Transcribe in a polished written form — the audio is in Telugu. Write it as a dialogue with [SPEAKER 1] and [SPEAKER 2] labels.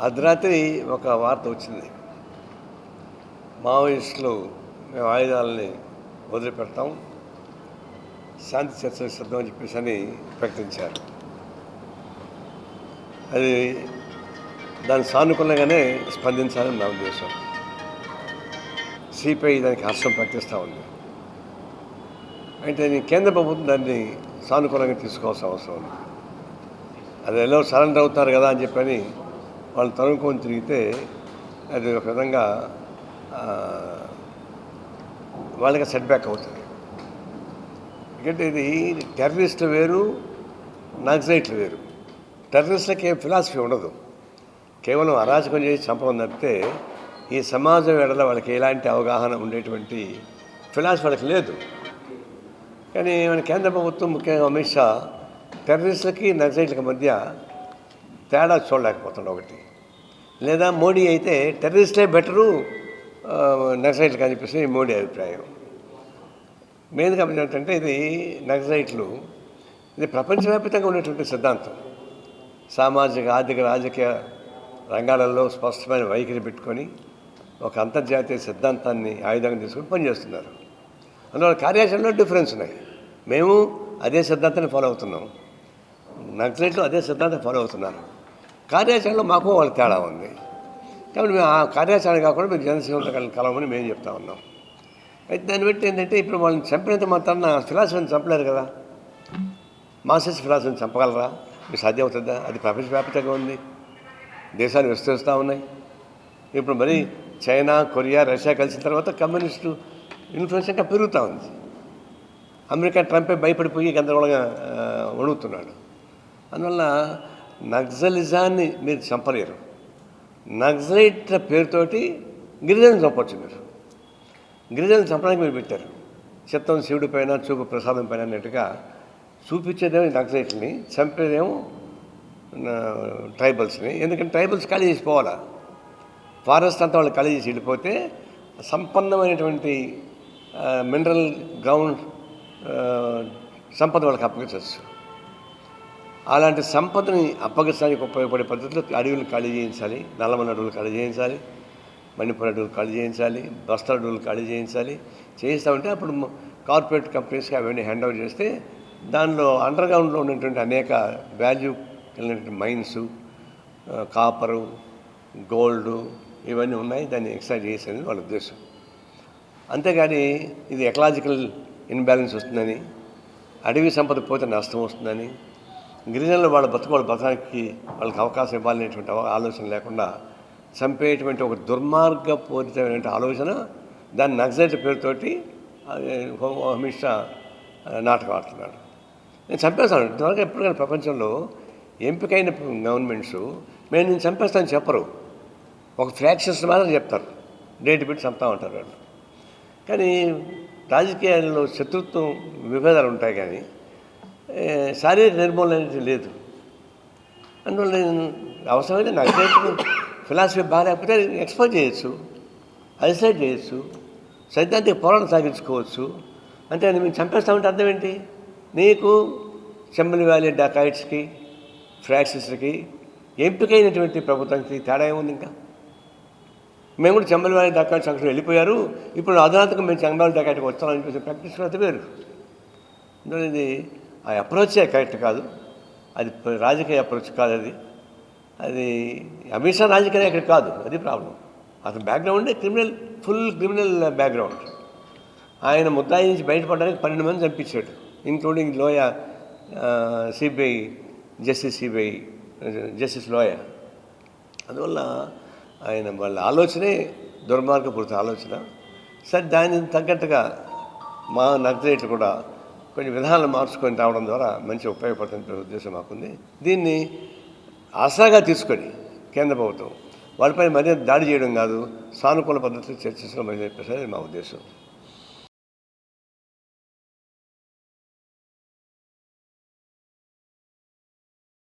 [SPEAKER 1] అర్ధరాత్రి ఒక వార్త వచ్చింది. మావోయిస్టులు మేము ఆయుధాలని వదిలిపెడతాం, శాంతి చర్చలకు సిద్ధం అని చెప్పేసి అని ప్రకటించారు. అది దాని సానుకూలంగానే స్పందించాలని నా ఉద్దేశం. సిపిఐ దానికి హర్షం ప్రకటిస్తూ ఉంది. అయితే కేంద్ర ప్రభుత్వం దాన్ని సానుకూలంగా తీసుకోవాల్సిన అవసరం ఉంది. అది ఎలా సరెండర్ అవుతారు కదా అని చెప్పని వాళ్ళు తరుముకొని తిరిగితే అది ఒక విధంగా వాళ్ళకి సెట్ బ్యాక్ అవుతుంది. ఎందుకంటే ఇది టెర్రరిస్టులు వేరు, నక్సలైట్లు వేరు. టెర్రరిస్టులకి ఏం ఫిలాసఫీ ఉండదు, కేవలం అరాచకం చేసి చంపడం తప్పితే ఈ సమాజం ఎడల వాళ్ళకి ఎలాంటి అవగాహన ఉండేటువంటి ఫిలాసఫీ వాళ్ళకి లేదు. కానీ మన కేంద్ర ప్రభుత్వం ముఖ్యంగా అమిత్ షా టెర్రరిస్టులకి నక్సలైట్లకి మధ్య తేడా చూడలేకపోతున్నాడు ఒకటి. లేదా మోడీ అయితే టెర్రరిస్టే బెటరు నక్సలైట్లు అని చెప్పేసి మోడీ అభిప్రాయం. మెయిన్గా ఏంటంటే ఇది నక్సలైట్లు ఇది ప్రపంచవ్యాప్తంగా ఉన్నటువంటి సిద్ధాంతం. సామాజిక, ఆర్థిక, రాజకీయ రంగాలలో స్పష్టమైన వైఖరి పెట్టుకొని ఒక అంతర్జాతీయ సిద్ధాంతాన్ని ఆయుధంగా తీసుకొని పనిచేస్తున్నారు. అందువల్ల కార్యాచరణలో డిఫరెన్స్ ఉన్నాయి. మేము అదే సిద్ధాంతాన్ని ఫాలో అవుతున్నాం, నక్సలైట్లు అదే సిద్ధాంతం ఫాలో అవుతున్నారు. కార్యాచరణలో మాకు వాళ్ళకి తేడా ఉంది. కాబట్టి మేము ఆ కార్యాచరణ కాకుండా మీరు జనసేవతో కలవమని మేము చెప్తా ఉన్నాం. అయితే దాన్ని బట్టి ఏంటంటే ఇప్పుడు వాళ్ళని చంపినంత మాత్రాన ఫిలాసఫీని చంపలేరు కదా. మార్క్సిస్ట్ ఫిలాసఫీని చంపగలరా? మీకు సాధ్యం అవుతుందా? అది ప్రపంచవ్యాప్తంగా ఉంది, దేశాలు విస్తరిస్తూ ఉన్నాయి. ఇప్పుడు మరి చైనా, కొరియా, రష్యా కలిసిన తర్వాత కమ్యూనిస్టు ఇన్ఫ్లుయెన్స్ ఇంకా పెరుగుతూ ఉంది. అమెరికా ట్రంపే భయపడిపోయి గందరగోళంగా వణుకుతున్నాడు. అందువల్ల నక్సలిజాన్ని మీరు చంపలేరు. నక్సలైట్ల పేరుతోటి గిరిజనులు చంపవచ్చు. మీరు గిరిజనులు చంపడానికి మీరు పెట్టారు. చిత్తం శివుడి పైన, చూపు ప్రసాదం పైన అన్నట్టుగా చూపించేదేమో నక్సలైట్లని, చంపేదేమో ట్రైబల్స్ని. ఎందుకంటే ట్రైబల్స్ ఖాళీ చేసిపోవాలా, ఫారెస్ట్ అంతా వాళ్ళు ఖాళీ చేసి వెళ్ళిపోతే సంపన్నమైనటువంటి మినరల్ గ్రౌండ్ సంపద వాళ్ళకి అప్పగించవచ్చు. అలాంటి సంపదని అప్పగించడానికి ఉపయోగపడే పద్ధతిలో అడవులు ఖాళీ చేయించాలి, నల్లమల అడవులు ఖాళీ చేయించాలి, మణిపూర్ అడవులు ఖాళీ చేయించాలి, బస్తర్ అడవులు ఖాళీ చేయించాలి. చేయిస్తామంటే అప్పుడు కార్పొరేట్ కంపెనీస్కి అవన్నీ హ్యాండ్ ఓవర్ చేస్తే దానిలో అండర్ గ్రౌండ్లో ఉన్నటువంటి అనేక వాల్యూ కలిగినటువంటి మైన్స్, కాపరు, గోల్డు ఇవన్నీ ఉన్నాయి, దాన్ని ఎక్స్ట్రాక్ట్ చేసేది వాళ్ళ ఉద్దేశం. అంతేగాని ఇది ఎకలాజికల్ ఇన్బ్యాలెన్స్ వస్తుందని, అడవి సంపద పోతే నష్టం వస్తుందని, గిరిజనులు వాళ్ళ బతకడానికి వాళ్ళకి అవకాశం ఇవ్వాలనేటువంటి ఆలోచన లేకుండా చంపేటువంటి ఒక దుర్మార్గపూరితమైనటువంటి ఆలోచన, దాన్ని నక్సలైట్ పేరుతోటి అమిత్ షా నాటకం ఆడుతున్నాడు. నేను చంపేస్తాను. ఇంతవరకు ఎప్పుడు కానీ ప్రపంచంలో ఎంపికైన గవర్నమెంట్స్ నేను చంపేస్తానని చెప్పరు, ఒక ఫ్రాక్షన్స్ మాత్రం చెప్తారు, డేట్ పెట్టి చంపుతా ఉంటారు వాళ్ళు. కానీ రాజకీయాల్లో శత్రుత్వం, విభేదాలు ఉంటాయి, కానీ శారీరక నిర్మూలన అనేది లేదు. అందువల్ల అవసరమైతే నక్సలైట్ ఫిలాసఫీ బాగాలేకపోతే ఎక్స్పోజ్ చేయొచ్చు, ఐసోలేట్ చేయొచ్చు, సైద్ధాంతిక పోరాటం సాగించుకోవచ్చు. అంటే మేము చంపేస్తామంటే అర్థం ఏంటి? నీకు చెంబలి వ్యాలీ డకాయిట్స్కి, ఫ్రాక్సిస్కి ఎంపికైనటువంటి ప్రభుత్వానికి తేడా ఏముంది? ఇంకా మేము కూడా చెంబలి వ్యాలీ డకాయిట్స్ అక్కడ వెళ్ళిపోయారు, ఇప్పుడు అధునాతకం మేము చెంబలి డకాయిట్కి వస్తామని చెప్పేసి ప్రకటించుకున్నది వేరు. అందువల్ల ఇది ఆ అప్రోచే కరెక్ట్ కాదు, అది రాజకీయ అప్రోచ్ కాదు. అది అమిత్ షా రాజకీయ నాయకుడు కాదు, అది ప్రాబ్లం. అతని బ్యాక్గ్రౌండే ఫుల్ క్రిమినల్ బ్యాక్గ్రౌండ్. ఆయన ముద్దాయి నుంచి బయటపడడానికి 12 మంది చంపించాడు, ఇంక్లూడింగ్ లోయ, సిబిఐ జస్టిస్ లోయ. అందువల్ల ఆయన వాళ్ళ ఆలోచనే దుర్మార్గపూరిత ఆలోచన. సరే, దానికి తగ్గట్టుగా మా నక్సలైట్లు కూడా కొన్ని విధానాలు మార్చుకొని రావడం ద్వారా మంచి ఉపయోగపడుతున్న ఉద్దేశం మాకుంది. దీన్ని ఆసరాగా తీసుకొని కేంద్ర ప్రభుత్వం వాళ్ళపై మరీ దాడి చేయడం కాదు, సానుకూల పద్ధతిలో చర్చించడం అనేది మా ఉద్దేశం.